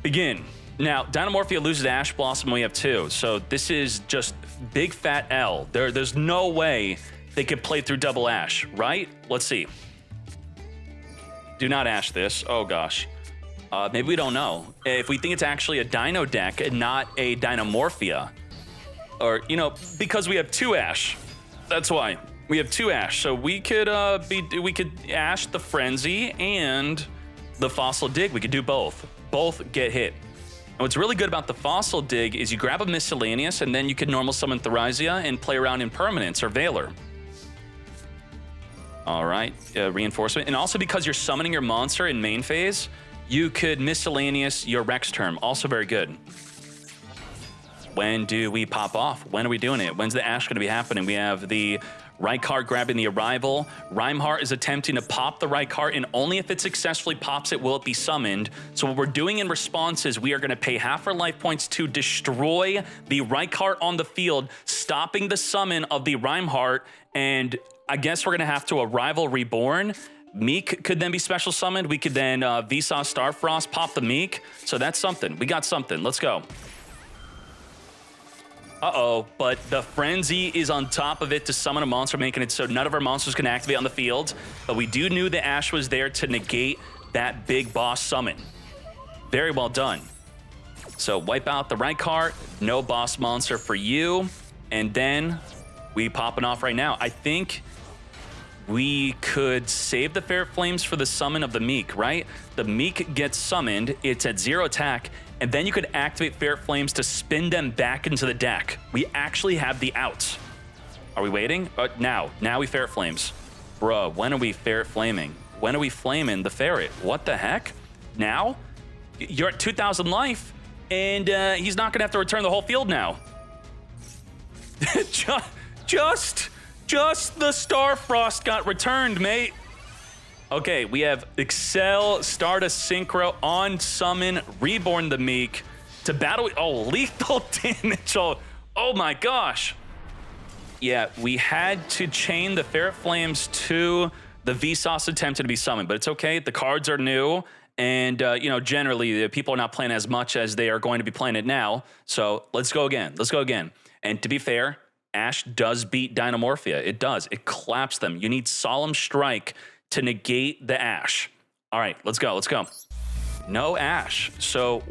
Begin. Now, Dinomorphia loses to Ash Blossom, we have 2. So this is just big fat L. There's no way they could play through double Ash, right? Let's see. Do not Ash this. Oh, gosh. Maybe we don't know. If we think it's actually a Dino deck and not a Dinomorphia. Or, you know, because we have 2 Ash. That's why. We have 2 Ash. So we could Ash the Frenzy and the Fossil Dig. We could do both. Both get hit. And what's really good about the Fossil Dig is you grab a Miscellaneous and then you can normal summon Thrisia and play around Impermanence or Valor. All right, Reinforcement. And also because you're summoning your monster in main phase, you could Miscellaneous your Rex term. Also very good. When do we pop off? When are we doing it? When's the Ash going to be happening? We have the Rykart grabbing the Arrival. Rhymeheart is attempting to pop the Rykart, and only if it successfully pops it will it be summoned. So what we're doing in response is we are going to pay half our life points to destroy the Rykart on the field, stopping the summon of the Rhymeheart, and I guess we're going to have to Arrival Reborn. Meek could then be special summoned. We could then Vsauce Starfrost, pop the Meek. So that's something. We got something. Let's go. Uh-oh, but the Frenzy is on top of it to summon a monster, making it so none of our monsters can activate on the field. But we knew the Ash was there to negate that big boss summon. Very well done. So wipe out the Rykart, no boss monster for you. And then we popping off right now. I think we could save the Ferret Flames for the summon of the Meek, right? The Meek gets summoned, it's at 0 attack, and then you could activate Ferret Flames to spin them back into the deck. We actually have the outs. Are we waiting? Now we Ferret Flames. Bro, when are we Ferret Flaming? When are we flaming the Ferret? What the heck? Now? You're at 2,000 life, and he's not gonna have to return the whole field now. Just the Starfrost got returned, mate. Okay, we have Excel, start a Synchro, on summon, reborn the Meek to battle. Oh, lethal damage. Oh my gosh. Yeah, we had to chain the Ferret Flames to the Vsauce attempted to be summoned, but it's okay. The cards are new, and you know, generally the people are not playing as much as they are going to be playing it now. So let's go again. Let's go again. And to be fair, Ash does beat Dinomorphia. It does. It claps them. You need Solemn Strike to negate the Ash. All right, let's go. Let's go. No Ash. So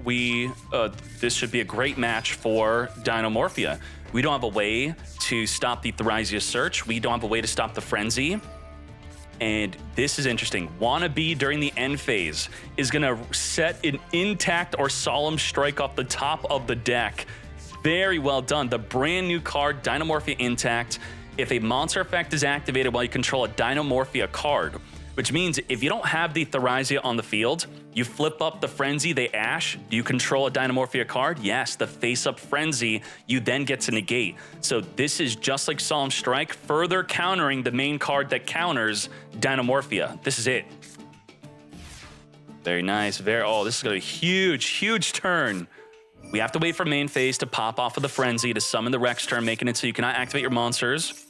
this should be a great match for Dinomorphia. We don't have a way to stop the Thrisia Search. We don't have a way to stop the Frenzy. And this is interesting. Wannabe during the end phase is going to set an Intact or Solemn Strike off the top of the deck. Very well done. The brand new card, Dinomorphia Intact. If a monster effect is activated while you control a Dinomorphia card, which means if you don't have the Thrisia on the field, you flip up the Frenzy, they Ash. Do you control a Dinomorphia card? Yes, the face-up Frenzy, you then get to negate. So this is just like Solemn Strike, further countering the main card that counters Dinomorphia. This is it. Very nice. Oh, this is going to be a huge, huge turn. We have to wait for main phase to pop off of the Frenzy to summon the Rex turn, making it so you cannot activate your monsters.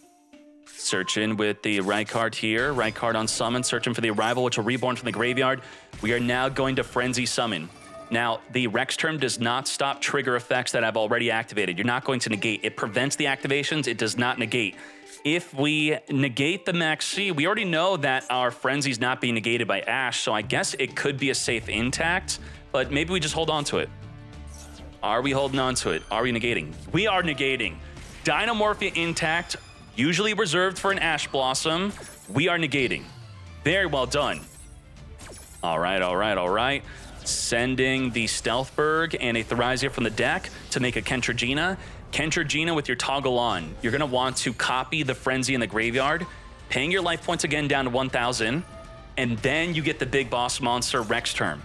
Searching with the Rykart here. Rykart on summon, searching for the Arrival, which will reborn from the graveyard. We are now going to Frenzy summon. Now, the Rex term does not stop trigger effects that I've already activated. You're not going to negate. It prevents the activations. It does not negate. If we negate the Max C, we already know that our Frenzy's not being negated by Ash, so I guess it could be a safe Intact, but maybe we just hold on to it. Are we holding on to it? Are we negating? We are negating. Dinomorphia Intact, usually reserved for an Ash Blossom. We are negating. Very well done. All right, all right, all right. Sending the Stealthberg and a Thrisia from the deck to make a Kentragina. Kentragina with your toggle on. You're going to want to copy the Frenzy in the graveyard, paying your life points again down to 1,000, and then you get the big boss monster Rex term.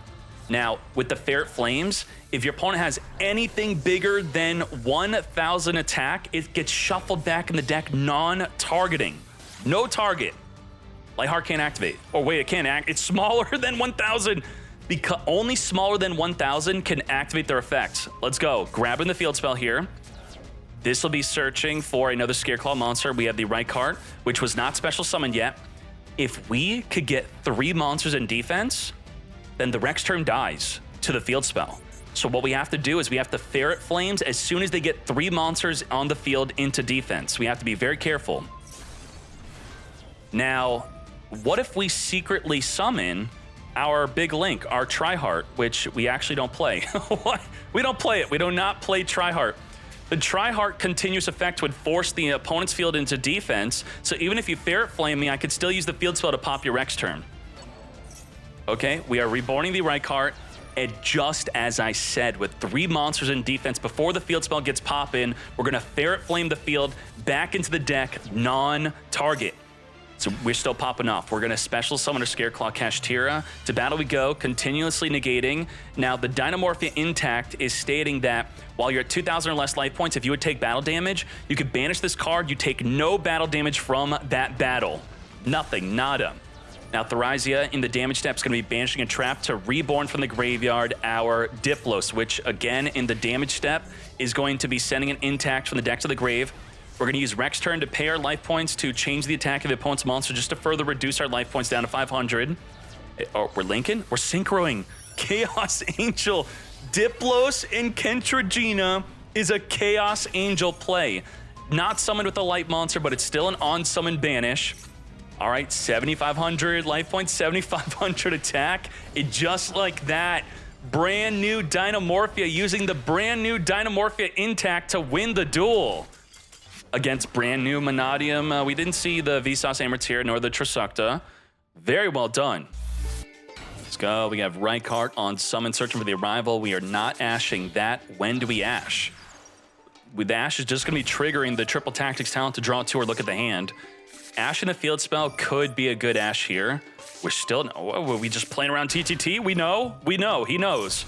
Now, with the Ferret Flames, if your opponent has anything bigger than 1,000 attack, it gets shuffled back in the deck non-targeting. No target. Lightheart can't activate. Or wait, it can't act. It's smaller than 1,000. Because only smaller than 1,000 can activate their effects. Let's go. Grabbing the field spell here. This will be searching for another Scareclaw monster. We have the Rykart, which was not special summoned yet. If we could get 3 monsters in defense, then the Rex turn dies to the field spell. So what we have to do is we have to Ferret Flames as soon as they get 3 monsters on the field into defense. We have to be very careful. Now, what if we secretly summon our big link, our Tryhard, which we actually don't play? What? We don't play it. We do not play Tryhard. The Tryhard continuous effect would force the opponent's field into defense, so even if you Ferret Flame me, I could still use the field spell to pop your Rex turn. Okay, we are reborning the Rykart, and just as I said, with 3 monsters in defense, before the field spell gets poppin', we're gonna Ferret Flame the field back into the deck, non-target. So we're still popping off. We're gonna special summon our Scareclaw Kashtira. To battle we go, continuously negating. Now the Dinomorphia intact is stating that while you're at 2,000 or less life points, if you would take battle damage, you could banish this card, you take no battle damage from that battle. Nothing, nada. Now Tharizia in the damage step is gonna be banishing a trap to reborn from the graveyard our Diplos, which again in the damage step is going to be sending an intact from the deck to the grave. We're going to use Rex turn to pay our life points to change the attack of the opponent's monster just to further reduce our life points down to 500. Oh, we're linking? We're synchroing. Chaos Angel. Diplos and Kentragina is a Chaos Angel play. Not summoned with a light monster, but it's still an on-summon banish. All right, 7,500 life points, 7,500 attack. It just like that. Brand new Dinomorphia using the brand new Dinomorphia intact to win the duel. Against brand new Mannadium. We didn't see the Vsauce Amortir nor the Trisukta. Very well done. Let's go. We have Rykart on summon, searching for the arrival. We are not ashing that. When do we ash? With the ash is just going to be triggering the triple tactics talent to draw 2 or look at the hand. Ash in the field spell could be a good ash here. We're still, were we just playing around TTT? We know, he knows.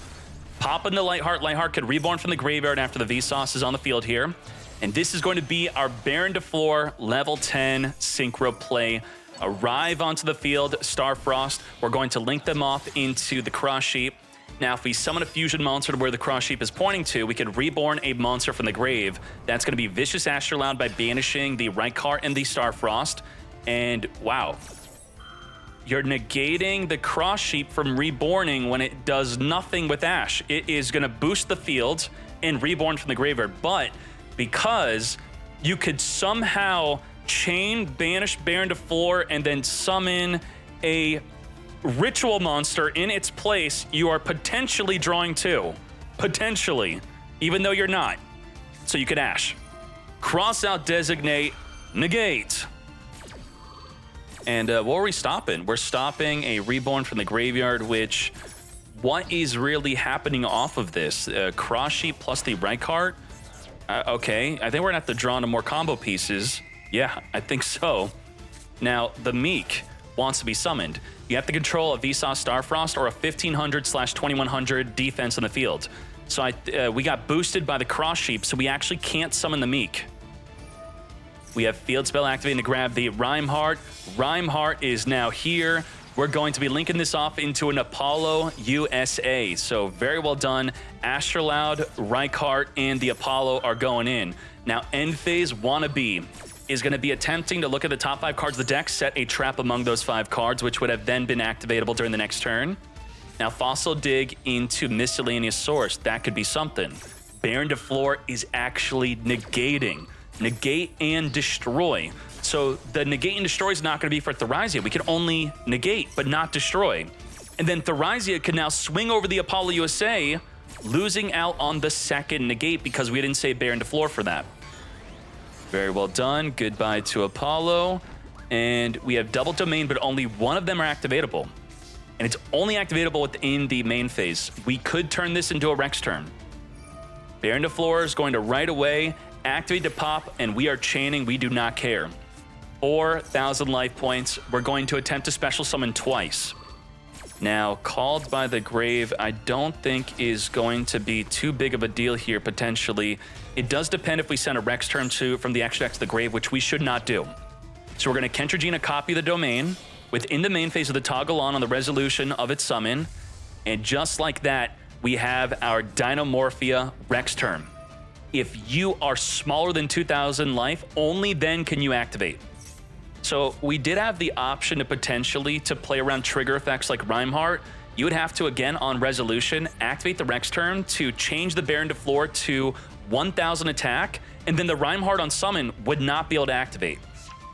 Pop in the Lightheart. Lightheart could reborn from the graveyard after the Vsauce is on the field here. And this is going to be our Baron de Floor level 10 synchro play. Arrive onto the field, Starfrost. We're going to link them off into the Cross Sheep. Now, if we summon a fusion monster to where the Cross Sheep is pointing to, we could reborn a monster from the grave. That's going to be Vicious Astrolabe by banishing the Rykart and the Starfrost. And wow, you're negating the Cross Sheep from reborning when it does nothing with Ash. It is going to boost the field and reborn from the graveyard, but because you could somehow chain banish Baron de Floor and then summon a ritual monster in its place, you are potentially drawing 2. Potentially, even though you're not. So you could ash. Cross out, designate, negate. And what are we stopping? We're stopping a reborn from the graveyard, which, what is really happening off of this? Cross Sheep plus the Rykart? Okay, I think we're gonna have to draw into more combo pieces. Yeah, I think so. Now, the Meek wants to be summoned. You have to control a Vsauce Starfrost or a 1,500/2,100 defense in the field. So we got boosted by the Cross Sheep, so we actually can't summon the Meek. We have field spell activating to grab the Rhymeheart. Rhymeheart is now here. We're going to be linking this off into an Apollo USA. So very well done. Astrolabe, Rykart, and the Apollo are going in. Now, End Phase Wannabe is going to be attempting to look at the top 5 cards of the deck, set a trap among those 5 cards, which would have then been activatable during the next turn. Now, Fossil Dig into Miscellaneous Source. That could be something. Baron de Floor is actually negating. Negate and destroy. So the negate and destroy is not going to be for Tharizia. We can only negate, but not destroy. And then Tharizia can now swing over the Apollo USA, losing out on the second negate because we didn't say Baron de Floor for that. Very well done. Goodbye to Apollo. And we have double domain, but only one of them are activatable. And it's only activatable within the main phase. We could turn this into a Rex turn. Baron de Floor is going to right away activate to pop, and we are chaining. We do not care. 4,000 life points. We're going to attempt to special summon twice. Now, Called by the Grave, I don't think is going to be too big of a deal here, potentially. It does depend if we send a Rex turn from the extra deck to the grave, which we should not do. So we're going to Kentragina copy the domain within the main phase of the toggle on the resolution of its summon. And just like that, we have our Dinomorphia Rex turn. If you are smaller than 2,000 life, only then can you activate. So we did have the option to potentially play around trigger effects like Rhymeheart you would have to, again, on resolution, activate the Rex turn to change the Baron de Floor to 1000 attack, and then the Reinhardt on summon would not be able to activate.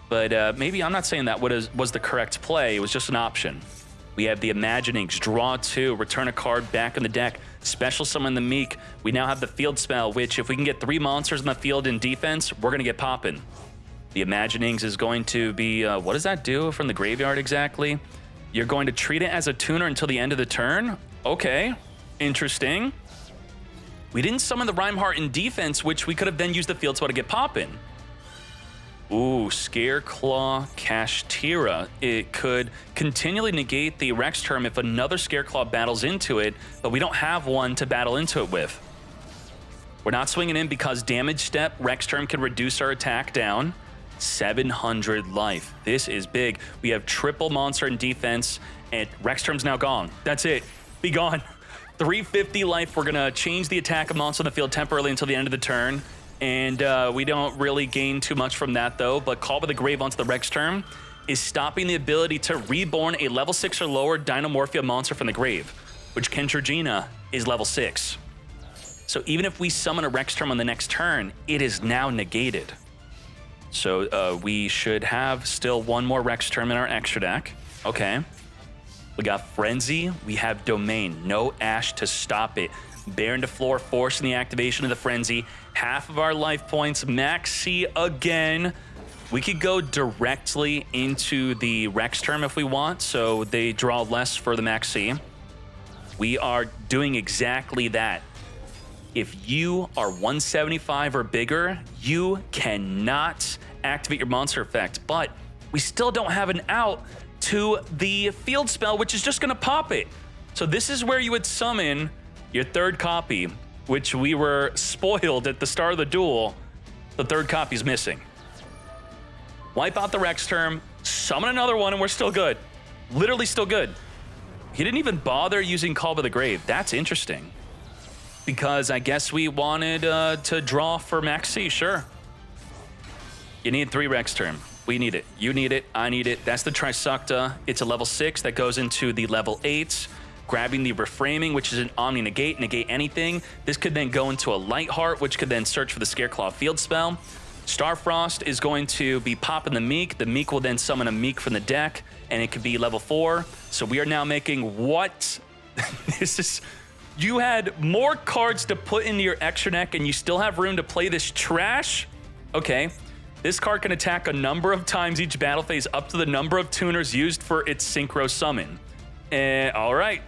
But maybe I'm not saying that was the correct play. It was just an option. We have the Imaginings, draw 2, return a card back in the deck, special summon the Meek. We now have the field spell, which if we can get 3 monsters in the field in defense, we're going to get popping. The Imaginings is going to be, what does that do from the graveyard exactly? You're going to treat it as a tuner until the end of the turn? Okay, interesting. We didn't summon the Reinhardt in defense, which we could have then used the field spell to get popping. Ooh, Scareclaw Kashtira. It could continually negate the Rex term if another Scareclaw battles into it, but we don't have one to battle into it with. We're not swinging in because damage step Rex term can reduce our attack down. 700 life. This is big. We have triple monster in defense, and Rex term's now gone. That's it. Be gone. 350 life. We're going to change the attack of monster on the field temporarily until the end of the turn. And we don't really gain too much from that, though. But Call by the Grave onto the Rex turn is stopping the ability to reborn a level 6 or lower Dinomorphia monster from the grave, which Kentragina is level 6. So even if we summon a Rex term on the next turn, it is now negated. So we should have still one more Rex term in our extra deck. Okay. We got Frenzy. We have Domain. No Ash to stop it. Baron de Floor forcing the activation of the Frenzy. Half of our life points. Max C again. We could go directly into the Rex term if we want, so they draw less for the Max C. We are doing exactly that. If you are 175 or bigger, you cannot activate your monster effect, but we still don't have an out to the field spell, which is just going to pop it. So this is where you would summon your third copy, which we were spoiled at the start of the duel. The third copy is missing. Wipe out the Rex term, summon another one, and we're still good. Literally still good. He didn't even bother using Call by the Grave. That's interesting. Because I guess we wanted to draw for Max C, sure. You need 3 Rex term. We need it. You need it. I need it. That's the Trisukta. It's a level 6 that goes into the level 8. Grabbing the Reframing, which is an Omni Negate, negate anything. This could then go into a Lightheart, which could then search for the Scareclaw field spell. Starfrost is going to be popping the Meek. The Meek will then summon a Meek from the deck, and it could be level 4. So we are now making what? This is... You had more cards to put into your extra deck, and you still have room to play this trash? Okay. This card can attack a number of times each battle phase up to the number of tuners used for its Synchro Summon. All right,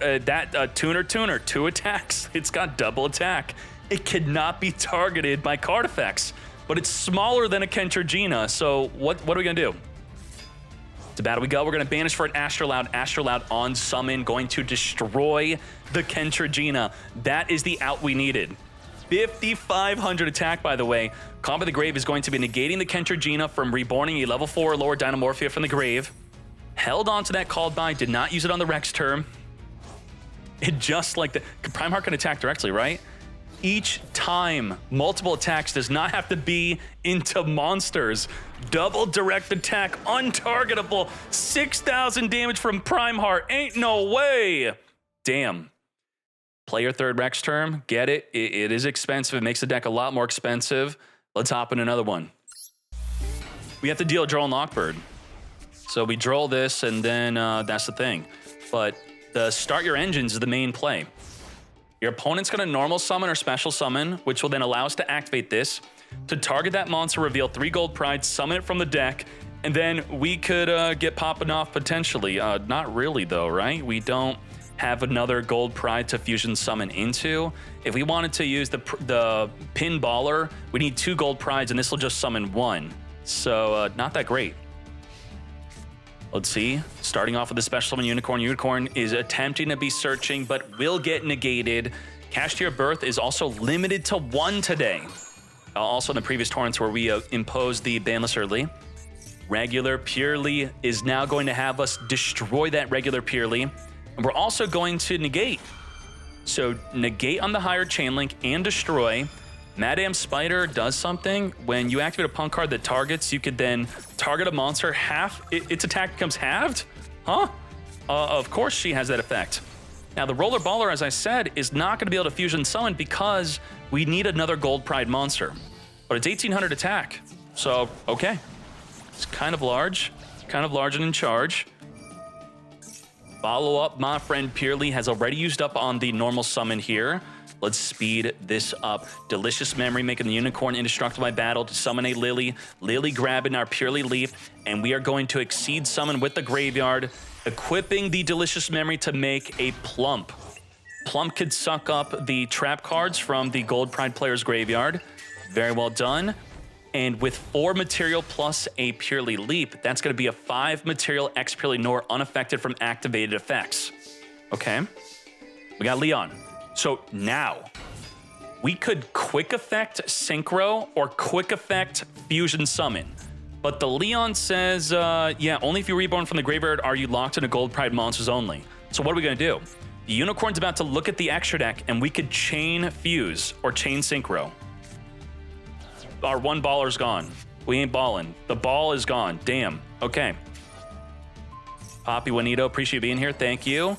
tuner, 2 attacks. It's got double attack. It cannot be targeted by card effects, but it's smaller than a Kentragina, so what are we gonna do? To battle we go. We're gonna banish for an Astrolaud on summon, going to destroy the Kentragina. That is the out we needed. 5,500 attack, by the way. Call by the Grave is going to be negating the Kentragina from reborning a level 4 or lower Dinomorphia from the grave. Held on to that called by, did not use it on the Rex term. It just like the Primeheart can attack directly, right? Each time, multiple attacks does not have to be into monsters. Double direct attack, untargetable, 6,000 damage from Primeheart. Ain't no way. Damn. Play your third Rex term, get it. It is expensive, it makes the deck a lot more expensive. Let's hop in another one. We have to deal Droll and Lockbird. So we droll this, and then that's the thing. But the start your engines is the main play. Your opponent's going to normal summon or special summon, which will then allow us to activate this, to target that monster, reveal 3 gold pride, summon it from the deck, and then we could get popping off potentially. Not really, though, right? We don't have another gold pride to fusion summon into. If we wanted to use the pinballer, we need 2 gold prides, and this will just summon 1. So not that great. Let's see. Starting off with the special summon Unicorn. Unicorn is attempting to be searching, but will get negated. Kashtira Birth is also limited to 1 today. Also in the previous tournaments where we imposed the banless early. Regular Purrely is now going to have us destroy that regular Purrely. And we're also going to negate. So negate on the higher chain link and destroy. Mannadium Spider does something. When you activate a punk card that targets, you could then target a monster half. Its attack becomes halved? Huh? Of course she has that effect. Now, the Roller Baller, as I said, is not going to be able to fusion summon because we need another Gold Pride monster. But it's 1800 attack, so okay. It's kind of large and in charge. Follow up, my friend Purrely has already used up on the normal summon here. Let's speed this up. Delicious Memory making the Unicorn indestructible by battle to summon a Lily. Lily grabbing our Purrely Leap, and we are going to exceed summon with the graveyard, equipping the Delicious Memory to make a Plump. Plump could suck up the trap cards from the Gold Pride player's graveyard. Very well done. And with 4 material plus a Purrely Leap, that's going to be a 5 material X Purrely Nor unaffected from activated effects. Okay. We got Leon. So now, we could quick effect Synchro or quick effect Fusion Summon. But the Leon says, yeah, only if you're reborn from the graveyard are you locked into Gold Pride monsters only. So what are we going to do? The Unicorn's about to look at the extra deck, and we could chain Fuse or chain Synchro. Our one baller's gone. We ain't balling. The ball is gone. Damn. Okay. Poppy Juanito, appreciate you being here. Thank you.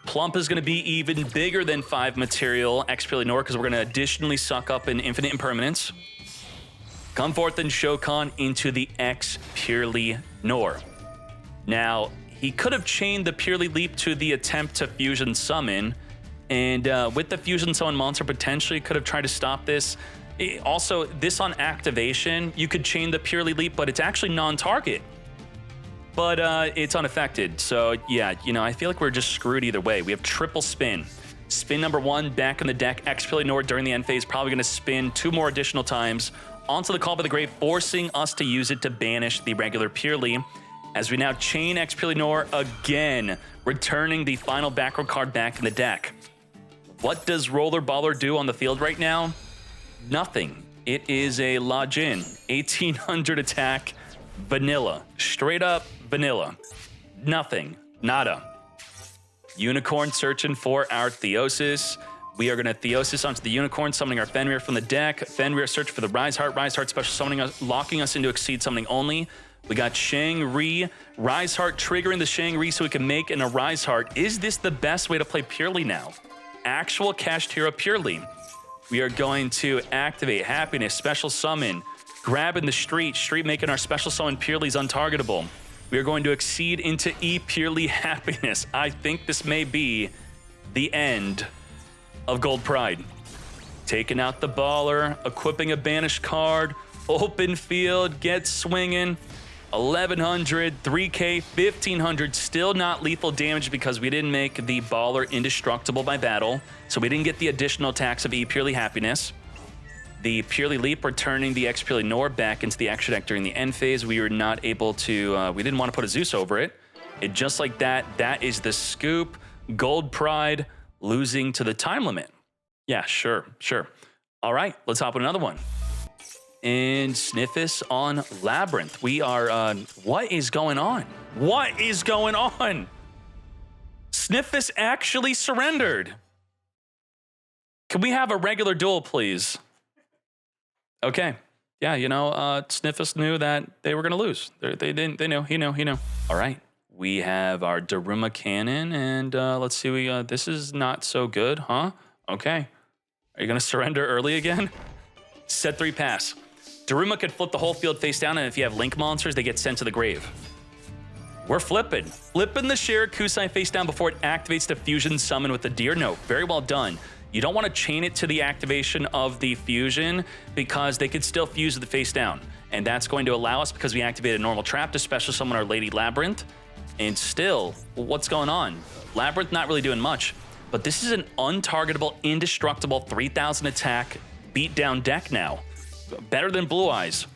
Plump is going to be even bigger than 5 material X Purrely Nor because we're going to additionally suck up an Infinite Impermanence. Come forth and Shokan into the X Purrely Nor. Now, he could have chained the Purrely Leap to the attempt to Fusion Summon, and with the Fusion Summon monster, potentially could have tried to stop this. Also, this on activation, you could chain the Purrely Leap, but it's actually non-target. But it's unaffected, so yeah, you know, I feel like we're just screwed either way. We have triple spin. Spin number 1 back in the deck, X Purrely Nor during the end phase, probably going to spin 2 more additional times onto the Call by the Grave, forcing us to use it to banish the regular Purrely. As we now chain X Purrely Nor again, returning the final back row card back in the deck. What does Roller Baller do on the field right now? Nothing. It is a La Jin, 1800 attack, vanilla. Straight up vanilla. Nothing. Nada. Unicorn searching for our Theosis. We are going to Theosis onto the Unicorn, summoning our Fenrir from the deck. Fenrir search for the Rise Heart special summoning us, locking us into Exceed summoning only. We got Shang-Ri, Rise Heart triggering the Shang-Ri so we can make an Arise Heart. Is this the best way to play Purrely now? Actual cached hero Purrely. We are going to activate Happiness, special summon, grabbing the street making our special summon Purrely's untargetable. We are going to Exceed into E Purrely Happiness. I think this may be the end of Gold Pride. Taking out the baller, equipping a banished card, open field, get swinging. 1100, 3K, 1500, still not lethal damage because we didn't make the baller indestructible by battle, so we didn't get the additional attacks of E Purrely Happiness. The Purrely Leap returning the X Purrely Nor back into the extra deck during the end phase. We were not able to, we didn't want to put a Zeus over it. It just like that, that is the scoop. Gold Pride losing to the time limit. Yeah, sure. All right, let's hop on another one. And Sniffus on Labyrinth. We are, what is going on? What is going on? Sniffus actually surrendered. Can we have a regular duel, please? Okay. Yeah, you know, Sniffus knew that they were going to lose. They knew, he knew. All right. We have our Daruma Cannon, and let's see, this is not so good, huh? Okay. Are you going to surrender early again? Set 3 pass. Daruma could flip the whole field face down, and if you have Link monsters, they get sent to the grave. We're flipping the Shirakusai face down before it activates the Fusion Summon with the Deer Note. Very well done. You don't want to chain it to the activation of the Fusion because they could still fuse with the face down. And that's going to allow us, because we activated a normal trap, to special summon our Lady Labyrinth. And still, what's going on? Labyrinth not really doing much, but this is an untargetable, indestructible 3000 attack beatdown deck now. Better than Blue Eyes.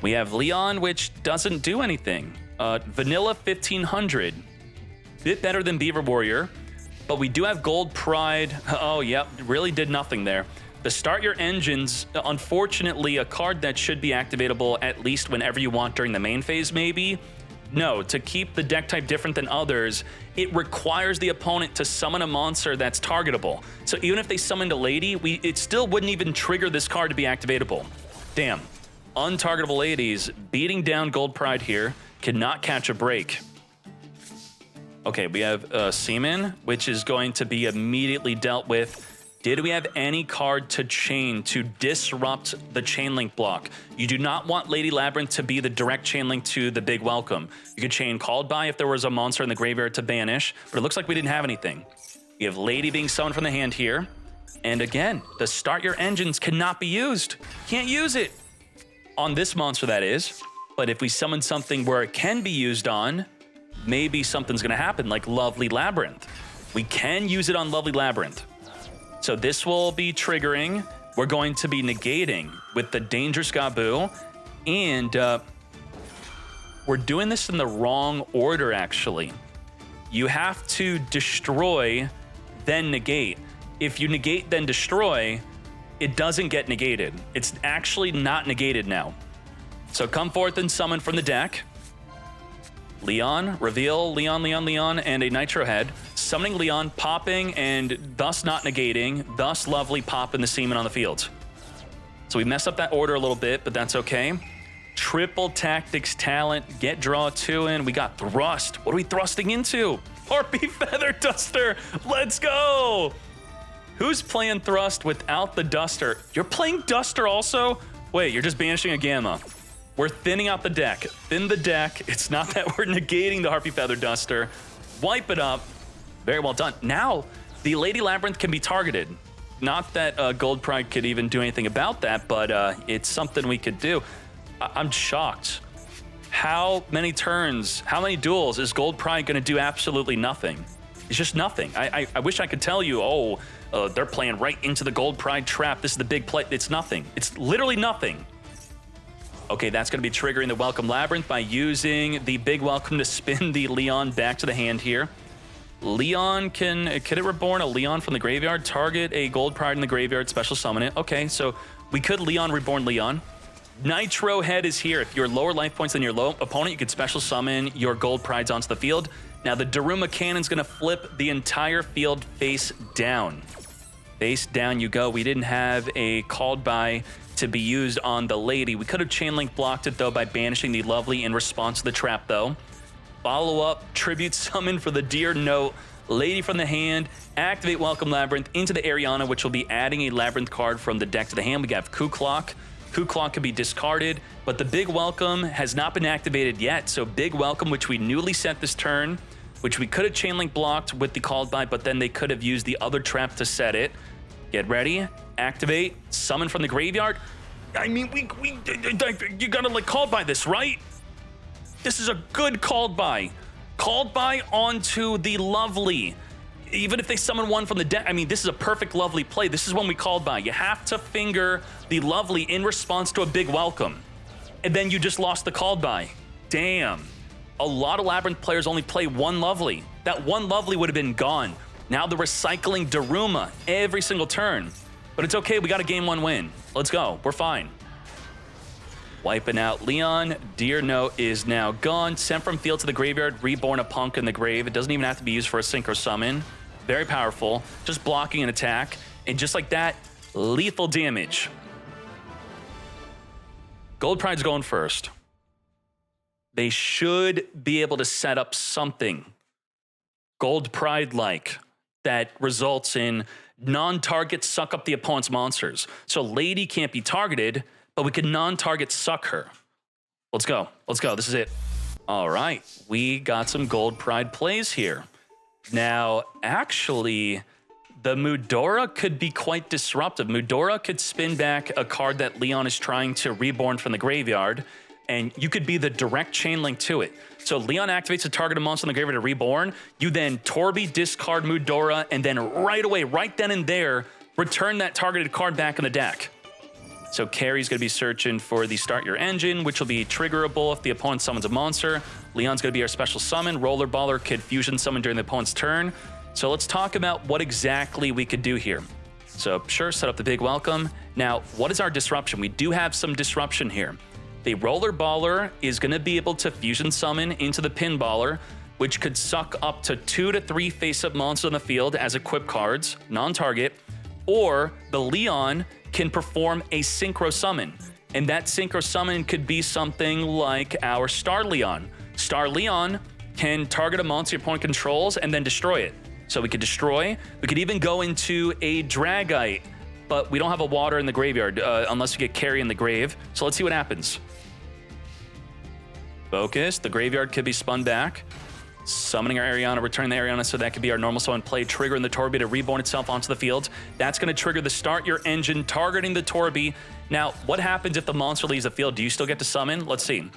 We have Leon, which doesn't do anything. Vanilla 1500. Bit better than Beaver Warrior. But we do have Gold Pride. Oh, yep, really did nothing there. The Start Your Engines, unfortunately, a card that should be activatable at least whenever you want during the main phase, maybe. No, to keep the deck type different than others, it requires the opponent to summon a monster that's targetable. So even if they summoned a lady, it still wouldn't even trigger this card to be activatable. Damn. Untargetable ladies beating down Gold Pride here. Cannot catch a break. Okay, we have Seaman, which is going to be immediately dealt with. Did we have any card to chain to disrupt the chain link block? You do not want Lady Labyrinth to be the direct chain link to the big welcome. You could chain Called By if there was a monster in the graveyard to banish, but it looks like we didn't have anything. We have Lady being summoned from the hand here. And again, the Start Your Engines cannot be used. Can't use it. On this monster, that is. But if we summon something where it can be used on, maybe something's gonna happen, like Lovely Labyrinth. We can use it on Lovely Labyrinth. So this will be triggering. We're going to be negating with the Dangerous Gaboo. And we're doing this in the wrong order, actually. You have to destroy, then negate. If you negate, then destroy, it doesn't get negated. It's actually not negated now. So come forth and summon from the deck. Leon, reveal Leon, Leon, Leon, and a Nitro Head. Summoning Leon, popping, and thus not negating, thus Lovely popping the Seaman on the field. So we messed up that order a little bit, but that's okay. Triple Tactics Talent, get draw 2 in. We got Thrust. What are we thrusting into? Harpy Feather Duster, let's go! Who's playing Thrust without the Duster? You're playing Duster also? Wait, you're just banishing a Gamma. We're thinning out the deck. Thin the deck. It's not that we're negating the Harpy Feather Duster. Wipe it up. Very well done. Now, the Lady Labyrinth can be targeted. Not that Gold Pride could even do anything about that, but it's something we could do. I'm shocked. How many turns, how many duels is Gold Pride going to do absolutely nothing? It's just nothing. I wish I could tell you, they're playing right into the Gold Pride trap. This is the big play. It's nothing. It's literally nothing. Okay, that's going to be triggering the Welcome Labyrinth by using the big welcome to spin the Leon back to the hand here. Leon can it reborn a Leon from the graveyard, target a Gold Pride in the graveyard, special summon it. Okay, so we could Leon reborn Leon. Nitro Head is here. If you're lower life points than your low opponent, you could special summon your Gold Prides onto the field. Now the Daruma Cannon's going to flip the entire field face down. Face down you go. We didn't have a Called By to be used on the Lady. We could have chain link blocked it though by banishing the Lovely in response to the trap though. Follow up, Tribute Summon for the Dear Note, Lady from the hand, activate Welcome Labyrinth into the Ariana, which will be adding a Labyrinth card from the deck to the hand. We have Coup Clock. Coup Clock can be discarded, but the Big Welcome has not been activated yet. So Big Welcome, which we newly set this turn, which we could have chain link blocked with the Called By, but then they could have used the other trap to set it. Get ready, activate, summon from the graveyard. I mean, you gotta like Called By this, right? This is a good Called By. Called By onto the Lovely. Even if they summon one from the deck, I mean, this is a perfect Lovely play. This is when we Called By. You have to finger the Lovely in response to a Big Welcome. And then you just lost the Called By. Damn. A lot of Labyrinth players only play one Lovely. That one Lovely would have been gone. Now they're recycling Daruma every single turn. But it's okay, we got a game 1 win. Let's go, we're fine. Wiping out Leon. Dear Note is now gone. Sent from field to the graveyard, reborn a Punk in the grave. It doesn't even have to be used for a Synchro Summon. Very powerful, just blocking an attack. And just like that, lethal damage. Gold Pride's going first. They should be able to set up something Gold Pride-like that results in non-target suck up the opponent's monsters. So Lady can't be targeted, but we can non-target suck her. Let's go. Let's go. This is it. All right. We got some Gold Pride plays here. Now, actually, the Mudora could be quite disruptive. Mudora could spin back a card that Leon is trying to reborn from the graveyard, and you could be the direct chain link to it. So Leon activates a targeted monster in the graveyard to reborn. You then Torby discard Mudora, and then right away, right then and there, return that targeted card back in the deck. So Carrie's going to be searching for the Start Your Engine, which will be triggerable if the opponent summons a monster. Leon's going to be our special summon. Rollerballer could fusion summon during the opponent's turn. So let's talk about what exactly we could do here. So sure, set up the Big Welcome. Now, what is our disruption? We do have some disruption here. The Rollerballer is going to be able to fusion summon into the Pinballer, which could suck up to 2 to 3 face-up monsters on the field as equip cards, non-target, or the Leon can perform a Synchro Summon. And that Synchro Summon could be something like our Star Leon. Star Leon can target a monster your opponent controls and then destroy it. So we could destroy. We could even go into a Dragite, but we don't have a water in the graveyard unless you get carry in the grave. So let's see what happens. Focus. The graveyard could be spun back. Summoning our Ariana, returning the Ariana, so that could be our normal summon play, triggering the Torby to reborn itself onto the field. That's going to trigger the start your engine, targeting the Torby. Now, what happens if the monster leaves the field? Do you still get to summon? Let's see.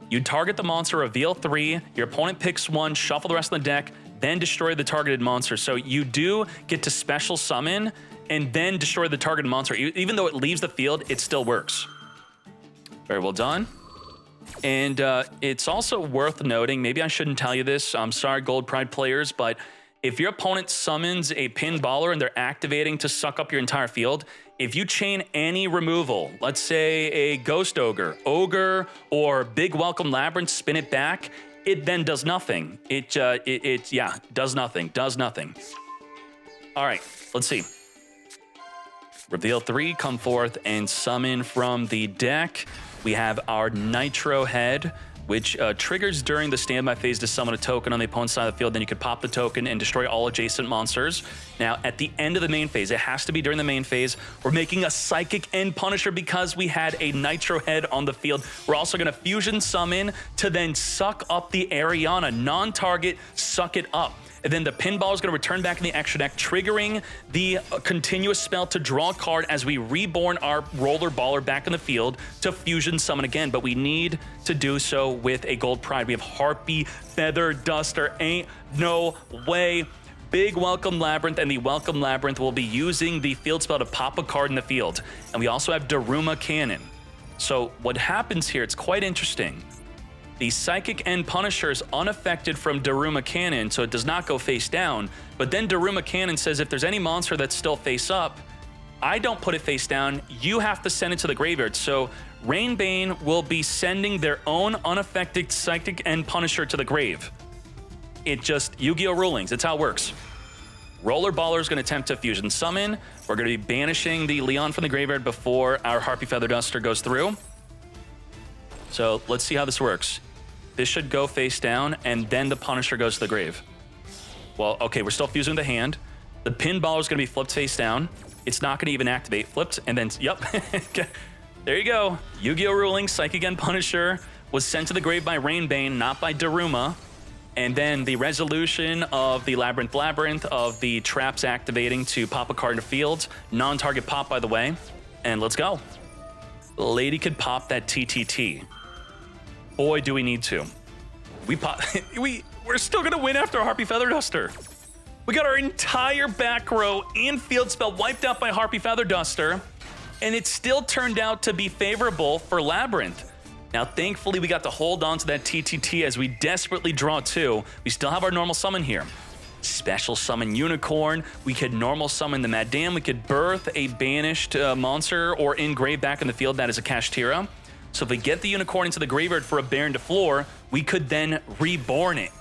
You target the monster, reveal 3, your opponent picks 1, shuffle the rest of the deck, then destroy the targeted monster. So you do get to special summon and then destroy the targeted monster. Even though it leaves the field, it still works. Very well done. And it's also worth noting, maybe I shouldn't tell you this, I'm sorry, Gold Pride players, but if your opponent summons a pinballer and they're activating to suck up your entire field, if you chain any removal, let's say a Ghost Ogre, or Big Welcome Labyrinth, spin it back, it then does nothing. It does nothing. All right, let's see. Reveal 3, come forth and summon from the deck. We have our Nitro Head, which triggers during the standby phase to summon a token on the opponent's side of the field. Then you could pop the token and destroy all adjacent monsters. Now, at the end of the main phase, it has to be during the main phase, we're making a Psychic End Punisher because we had a Nitro Head on the field. We're also going to fusion summon to then suck up the Ariana. Non-target, suck it up. And then the pinball is going to return back in the extra deck, triggering the continuous spell to draw a card as we reborn our roller baller back in the field to fusion summon again. But we need to do so with a Gold Pride. We have Harpy Feather Duster. Ain't no way. Big Welcome Labyrinth, and the Welcome Labyrinth will be using the field spell to pop a card in the field. And we also have Daruma Cannon. So what happens here, it's quite interesting. The Psychic End Punisher is unaffected from Daruma Cannon, so it does not go face down. But then Daruma Cannon says if there's any monster that's still face up, I don't put it face down, you have to send it to the graveyard. So Rainbane will be sending their own unaffected Psychic End Punisher to the grave. It just, Yu-Gi-Oh! Rulings, that's how it works. Roller Baller is going to attempt to fusion summon. We're going to be banishing the Leon from the graveyard before our Harpy Feather Duster goes through. So let's see how this works. This should go face down, and then the Punisher goes to the grave. Well, okay, we're still fusing the hand. The pinball is going to be flipped face down. It's not going to even activate. Flipped, and then, yep. There you go. Yu-Gi-Oh! Ruling, Psychic End Punisher was sent to the grave by Rainbane, not by Daruma. And then the resolution of the Labyrinth of the traps activating to pop a card in the field. Non-target pop, by the way. And let's go. Lady could pop that TTT. Boy, do we need to. We're still gonna win after Harpy Feather Duster. We got our entire back row and field spell wiped out by Harpy Feather Duster, and it still turned out to be favorable for Labyrinth. Now, thankfully, we got to hold on to that TTT as we desperately draw 2. We still have our normal summon here. Special summon Unicorn. We could normal summon the Mannadium. We could birth a banished monster or engrave back in the field. That is a Kashtira. So if we get the Unicorn into the graveyard for a Baron to floor, we could then reborn it.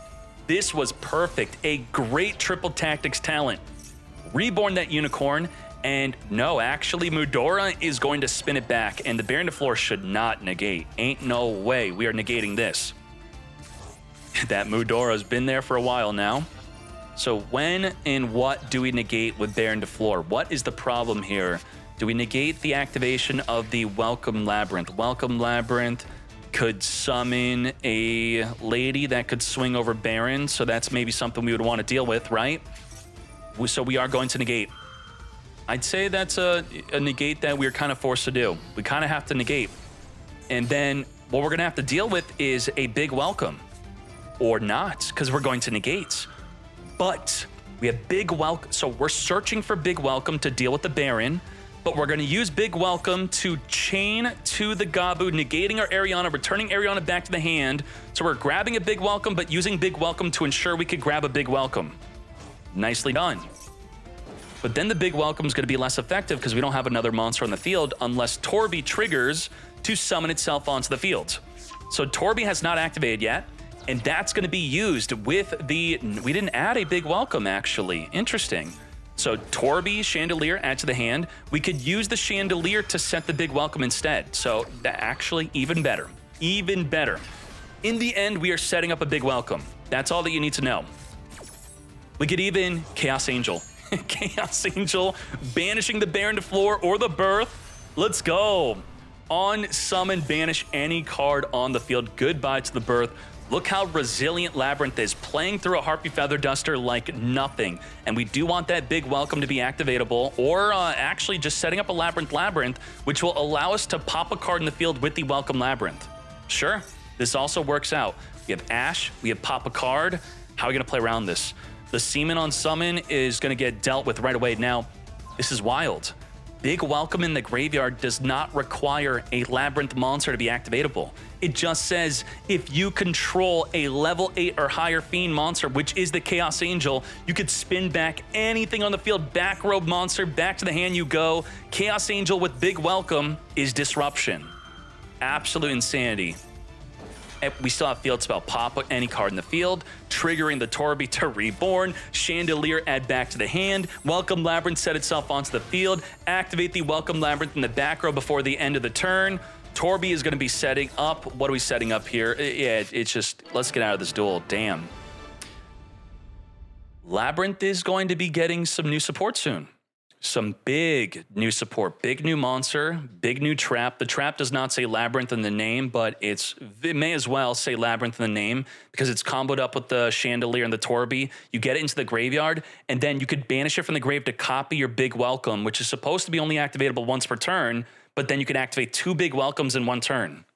This was perfect. A great triple tactics talent. Reborn that Unicorn, and no, actually Mudora is going to spin it back, and the Baron to floor should not negate. Ain't no way we are negating this. That Mudora's been there for a while now. So when and what do we negate with Baron to floor? What is the problem here? Do we negate the activation of the Welcome Labyrinth? Welcome Labyrinth could summon a lady that could swing over Baron, so that's maybe something we would want to deal with, right? So we are going to negate. I'd say that's a negate that we're kind of forced to do. We kind of have to negate. And then what we're going to have to deal with is a Big Welcome. Or not, because we're going to negate. But we have Big Welcome. So we're searching for Big Welcome to deal with the Baron. But we're going to use Big Welcome to chain to the Gabu, negating our Ariana, returning Ariana back to the hand. So we're grabbing a Big Welcome, but using Big Welcome to ensure we could grab a Big Welcome. Nicely done. But then the Big Welcome is going to be less effective because we don't have another monster on the field unless Torby triggers to summon itself onto the field. So Torby has not activated yet, and that's going to be used with the... We didn't add a Big Welcome, actually. Interesting. So Torby, Chandelier, add to the hand. We could use the Chandelier to set the Big Welcome instead. So that actually even better. Even better. In the end, we are setting up a Big Welcome. That's all that you need to know. We could even Chaos Angel. Chaos Angel banishing the Baron to floor or the Birth. Let's go. On summon, banish any card on the field. Goodbye to the Birth. Look how resilient Labyrinth is, playing through a Harpy Feather Duster like nothing. And we do want that big welcome to be activatable, or actually just setting up a Labyrinth, which will allow us to pop a card in the field with the welcome Labyrinth. Sure, this also works out. We have Ash, we have pop a card. How are we gonna play around this? The Seaman on summon is gonna get dealt with right away. Now, this is wild. Big welcome in the graveyard does not require a Labyrinth monster to be activatable. It just says if you control a level 8 or higher Fiend monster, which is the Chaos Angel, you could spin back anything on the field, back row monster, back to the hand you go. Chaos Angel with big welcome is disruption. Absolute insanity. We still have field spell, pop any card in the field, triggering the Torby to reborn, Chandelier add back to the hand, welcome Labyrinth set itself onto the field, activate the welcome Labyrinth in the back row before the end of the turn. Torby is going to be setting up. What are we setting up here? Yeah, it's just, let's get out of this duel. Damn. Labyrinth is going to be getting some new support soon. Some big new support, big new monster, big new trap. The trap does not say Labyrinth in the name, but it may as well say Labyrinth in the name because it's comboed up with the Chandelier and the Torby. You get it into the graveyard, and then you could banish it from the grave to copy your big welcome, which is supposed to be only activatable once per turn, but then you can activate 2 big welcomes in 1 turn.